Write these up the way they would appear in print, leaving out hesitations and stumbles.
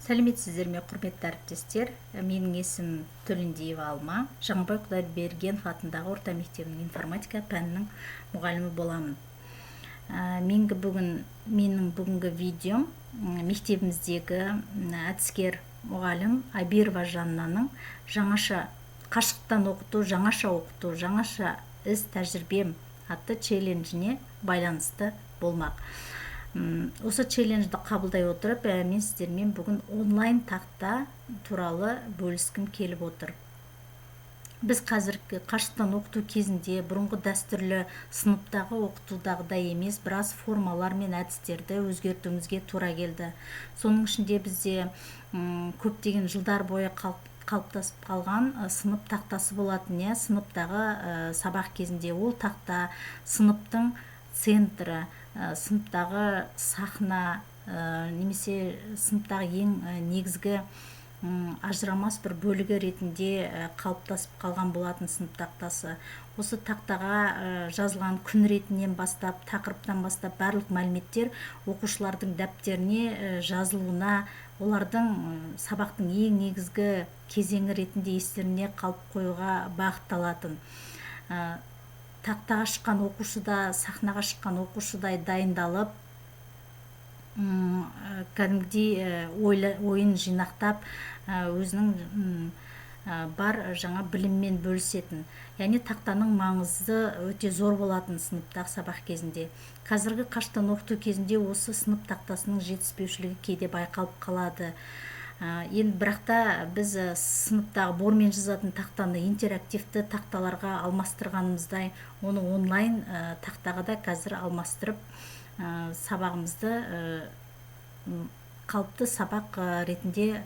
Сәлеметсіздер ме, құрметті әріптестер? Менің есімім Төлендиева Алма. Жаңабай Құдайбергенов атындағы орта мектебінің информатика пәнінің мұғалімі боламын. Менің бүгінгі видеом мектебіміздегі әдіскер мұғалім Абирова Жаннаның жаңаша қашықтан оқыту, жаңаша іс тәжірибем атты челленджіне байланысты болмақ. Осы челленджді қабылдай отырып, мен сіздермен бүгін онлайн тақта туралы бөліскім келіп отыр. Біз қазіргі қашықтан оқыту кезінде бұрынғы дәстүрлі сыныптағы оқытудағыдай емес, біраз формалар мен әдістерді өзгертуімізге тура келді. Соның ішінде бізде көптеген жылдар бойы қалыптасып қалған сынып тақтасы болатын, сыныптағы сабақ кезінде ол тақта сыныптың центрі, сыныптағы сахна, немесе сыныптағы ең негізгі ажырамас бір бөлігі ретінде қалыптасып қалған болатын сынып тақтасы. Осы тақтаға жазылған күн ретінен бастап, тақырыптан бастап барлық мәліметтер оқушылардың дәптеріне жазылуына, олардың сабақтың ең негізгі кезеңі ретінде естеріне қалып қоюға бағытталатын. Тақтаға шыққан оқушы да, сахнаға шыққан оқушыдай дайындалып, кәдімгідей ойын жинақтап, өзінің бар жаңа біліммен бөлісетін. Яғни тақтаның маңызы өте зор болатын сыныптағы сабақ кезінде. Қазіргі қашықтан оқыту кезінде осы сынып тақтасының жетіспеушілігі кейде байқалып қалады. Енді бірақта біз сыныптағы бормен жазатын тақтаны интерактивті тақталарға алмастырғанымыздай, оны онлайн тақтаға да қазір алмастырып, сабағымызды қалыпты сабақ ретінде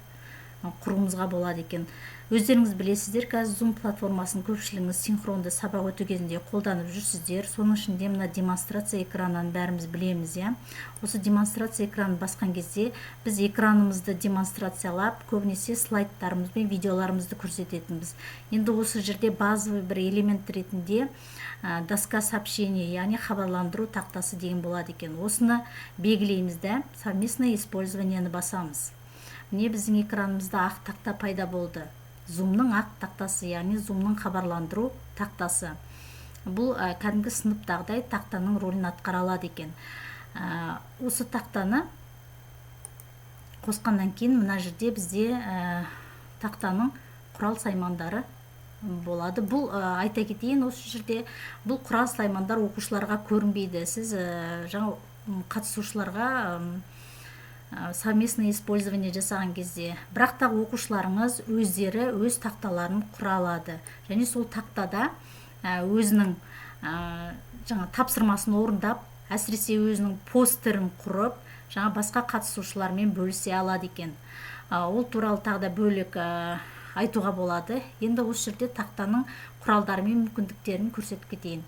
құруымызға болады екен. Өздеріңіз білесіздер, қазір Zoom платформасын көпшілігіңіз синхронды сабақ өту кезінде қолданып жүрсіздер. Соның ішінде мына демонстрация экранын бәріміз білеміз. Осы демонстрация экранын басқан кезде біз экранымызды демонстрациялап, көбінесе слайдтарымыз бен видеоларымызды көрсететінбіз. Енді осы жерде базовый бір элемент ретінде доска сообщения, яғни хабарландыру тақтасы деген болады екен. Осыны белгілейміз де, совместное использованиені басамыз. Міне біздің экранымызда ақ тақта пайда болды. Zoom-ның ақ тақтасы, яғни Zoom-ның хабарландыру тақтасы. Бұл кәдімгі сыныптағыдай тақтаның рөлін атқара алады екен. Осы тақтаны қосқаннан кейін мына жерде бізде тақтаның құрал саймандары болады. Бұл айта кетейін, осы жерде бұл құрал саймандар оқушыларға көрінбейді. Сіз жаңа қатысушыларға совместное использование жасаған кезде, бірақ та оқушыларыңыз өздері өз тақталарын құра алады. Және сол тақтада өзінің жаңа тапсырмасын орындап, әсіресе өзінің постерін құрып, жаңа басқа қатысушылармен бөлісе алады екен. Ол туралы тағы да бөлек айтуға болады. Енді осы жерде тақтаның құралдары мен мүмкіндіктерін көрсетіп кетейін.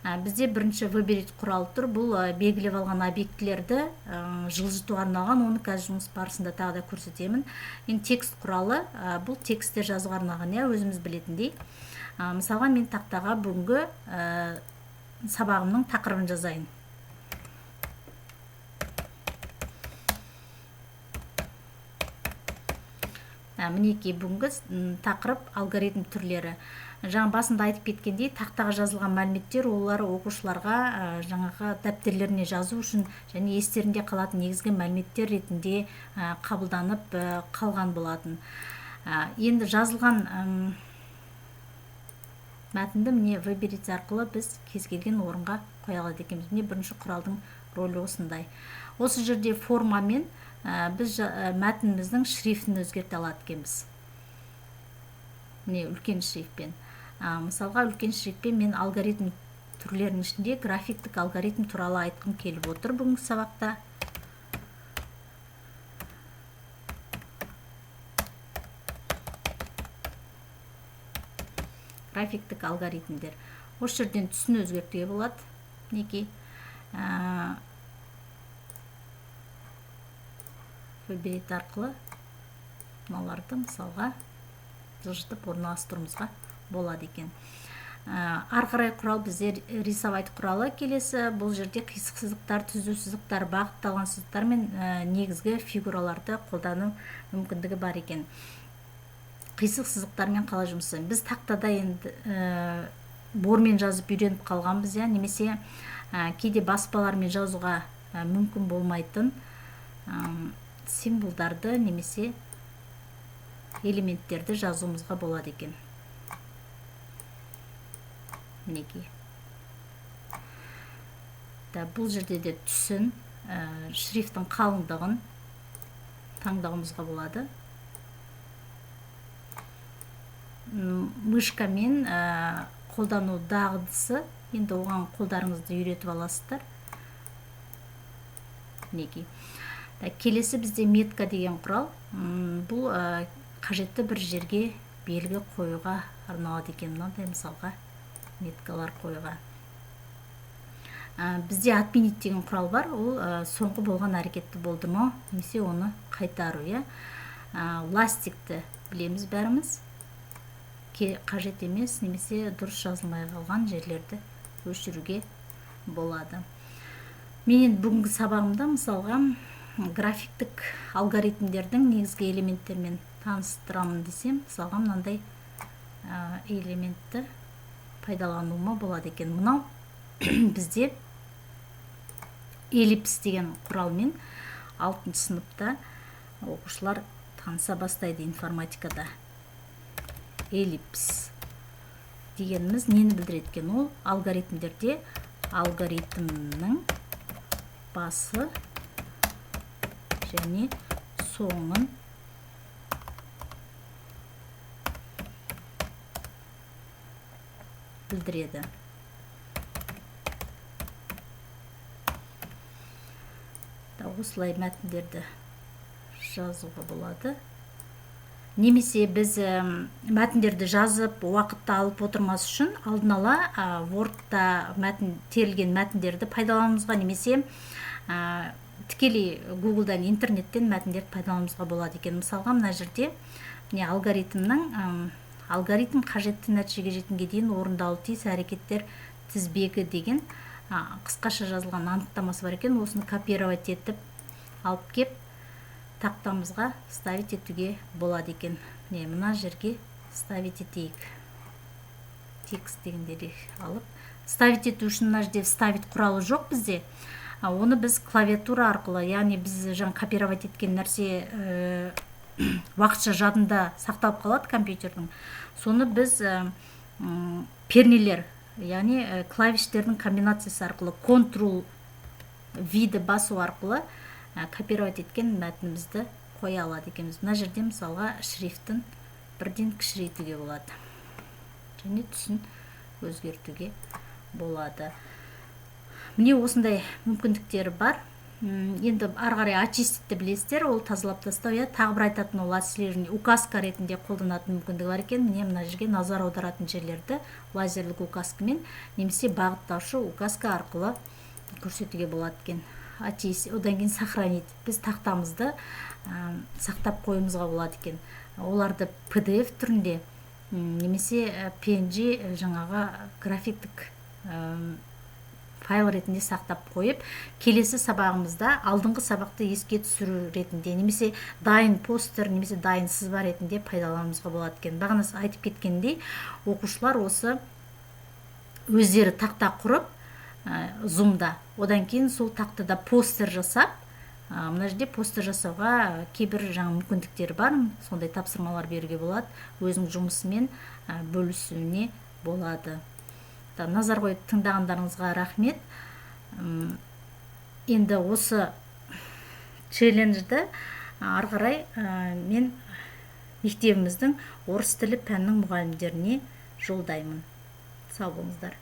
Бізде бірінші выберет құралы тұр. Бұл белгілеп алған объектілерді жылжытуға арналған, оны қазір жұмыс барысында тағы да көрсетемін. Енді текст құралы, бұл тексттер жазуға арналған, өзіміз білетіндей. Мысалға мен тақтаға бүгінгі сабағымның тақырыбын жазайын. Мінекей бүгінгі тақырып алгоритм түрлері. Жаңа басында айтып кеткендей, тақтаға жазылған мәліметтер олар оқушыларға жаңағы дәптерлеріне жазу үшін және естерінде қалатын негізгі мәліметтер ретінде қабылданып қалған болатын. Енді жазылған мәтінді міне выберет арқылы біз кез келген орынға қоя алады екенбіз. Міне бірінші құралдың рөлі осындай. Осы жерде формамен біз мәтініміздің шрифтін өзгерте алады екенбіз. Міне үлкен шрифтпен. Мысалға үлкен шрифтпен мен алгоритм түрлерінің ішінде графиктік алгоритм туралы айтқым келіп отыр бүгінгі сабақта. Графиктік алгоритмдер. Осы жерден түсін өзгертуге болады. Мінекей выберет арқылы мыналарды мысалға жылжытып орналастыруымызға болады екен. ары қарай құрал бізде рисовать құралы келесі. Бұл жерде қисық сызықтар, түзу сызықтар, бағытталған сызықтар мен негізгі фигураларды қолдану мүмкіндігі бар екен. Қисық сызықтармен қалай жұмыс жасаймыз? Біз тақтада енді бормен жазып үйреніп қалғанбыз, немесе кейде баспалармен жазуға мүмкін болмайтын символдарды немесе элементтерді жазуымызға болады екен. Мінекей. Бұл жерде де түсін, шрифтің қалыңдығын таңдауымызға болады. Мышкамен қолдану дағдысы, енді оған қолдарыңызды үйретіп аласыздар. Мінекей. Келесі бізде метка деген құрал. Бұл қажетті бір жерге белгі қоюға арналады екен. Мынандай мысалға меткалар қоюға. Бізде отменить деген құрал бар. Ол соңғы болған әрекетті болдырмау, немесе оны қайтару. Ластикті білеміз бәріміз. Қажет емес, немесе дұрыс жазылмай қалған жерлерді өшіруге болады. Мен бүгінгі сабағымда мысалға графиктік алгоритмдердің негізгі элементтермен таныстырамын десем, мысалға мынандай элементті пайдалануыма болады екен. Мынау бізде эллипс деген құралмен 6-шы сыныпта оқушылар таныса бастайды информатикада. Эллипс дегеніміз нені білдіреді екен? Ол алгоритмдерде алгоритмнің басы және соңын білдіреді. Осылай мәтіндерді жазуға болады. Немесе біз мәтіндерді жазып, уақытта алып отырмас үшін алдын ала Word'та терілген мәтіндерді пайдалануымызға, немесе тікелей Google'дан, интернеттен мәтіндерді пайдалануымызға болады екен. Мысалға, мына жерде алгоритм қажетті нәтижеге жеткенге дейін орындалуы тиіс әрекеттер тізбегі деген қысқаша жазылған анықтамасы бар екен. Осыны копировать етіп алып кеп тақтамызға ставить етуге болады екен. Мына жерге ставить етейік. Текст дегендері алып. Ставить ету үшін мына жерде ставить құралы жоқ бізде. Оны біз клавиатура арқылы, яғни біз жаңа копировать еткен нәрсе уақытша жадында сақталып қалады компьютердің. Соны біз пернелер, яғни клавиштердің комбинациясы арқылы Ctrl-V-ді басу арқылы копировать еткен мәтінімізді қоя алады екенбіз. Мына жерде мысалға шрифтін бірден кішірейтуге болады. Және түсін өзгертуге болады. Міне осындай мүмкіндіктері бар. Енді ары қарай очиститті білесіздер, ол тазалап тастау. Тағы бір айтатын, ол осциллирование указка ретінде қолданатын мүмкіндігі бар екен. Міне мына жерге назар аударатын жерлерді лазерлік указкамен немесе бағыттаушы указка арқылы көрсетуге болады екен. Одан кейін сохранить. Біз тақтамызды сақтап қойымызға болады екен. Оларды PDF түрінде немесе PNG жаңағы графиктік файл ретінде сақтап қойып, келесі сабағымызда алдыңғы сабақты еске түсіру ретінде, немесе дайын постер, немесе дайын сызба ретінде пайдалануымызға болады екен. Бағана айтып кеткендей, оқушылар осы өздері тақта құрып, Zoom-да, одан кейін сол тақтада постер жасап, мына жерде постер жасауға кейбір жаңа мүмкіндіктері бар, сондай тапсырмалар беруге болады, өзінің жұмысымен бөлісуіне болады. Назар қойып тыңдағандарыңызға рахмет. Енді осы челленджді ары қарай мен мектебіміздің орыс тілі пәнінің мұғалімдеріне жолдаймын. Сау болыңыздар.